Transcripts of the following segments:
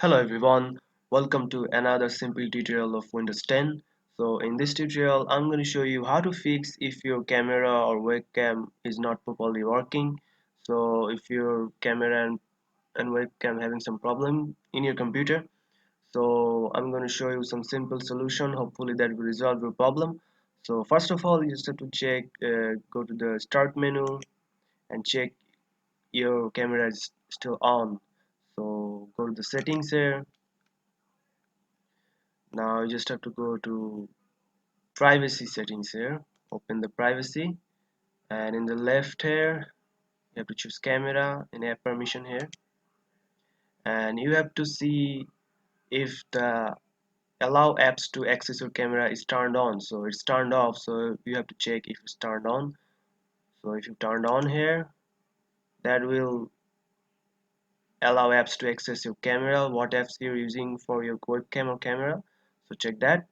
Hello everyone, welcome to another simple tutorial of Windows 10. So in this tutorial I'm going to show you how to fix if your camera or webcam is not properly working. So if your camera and webcam having some problem in your computer, so I'm going to show you some simple solution. Hopefully that will resolve your problem. So first of all, you just have to check, go to the start menu and check your camera is still on. So go to the settings here. Now you just have to go to privacy settings here, open the privacy, and in the left here you have to choose camera and app permission here, and you have to see if the allow apps to access your camera is turned on. So it's turned off, so you have to check if it's turned on. So if you turned on here, that will allow apps to access your camera, what apps you're using for your webcam or camera. So check that.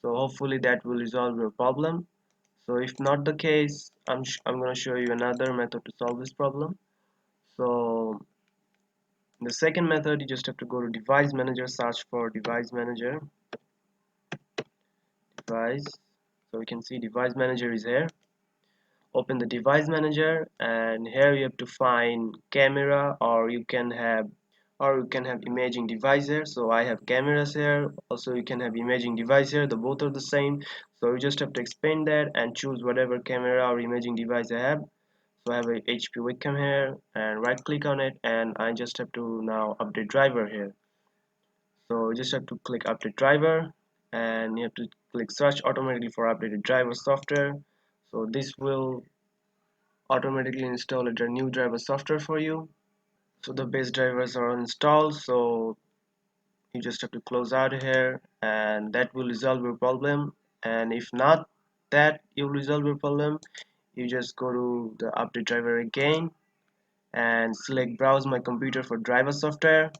So hopefully that will resolve your problem. So if not the case, I'm going to show you another method to solve this problem. So the second method, you just have to go to device manager, search for device manager, device. So we can see device manager is here. Open the device manager, and here you have to find camera, or you can have imaging device here. So I have cameras here, also you can have imaging device here, the both are the same. So you just have to expand that and choose whatever camera or imaging device I have. So I have a HP webcam here, and right click on it, and I just have to now update driver here. So you just have to click update driver, and you have to click search automatically for updated driver software. So this will automatically install a new driver software for you. So the base drivers are installed, so you just have to close out here, and that will resolve your problem. And if not that you resolve your problem, you just go to the update driver again and select browse my computer for driver software,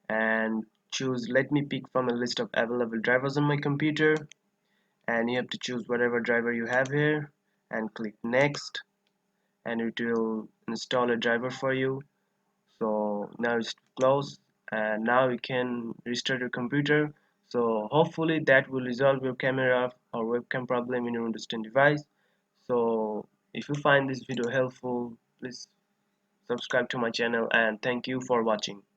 and choose let me pick from a list of available drivers on my computer, and you have to choose whatever driver you have here and click next, and it will install a driver for you. So now it's closed, and now you can restart your computer. So hopefully that will resolve your camera or webcam problem in your Windows 10 device. So if you find this video helpful, please subscribe to my channel, and thank you for watching.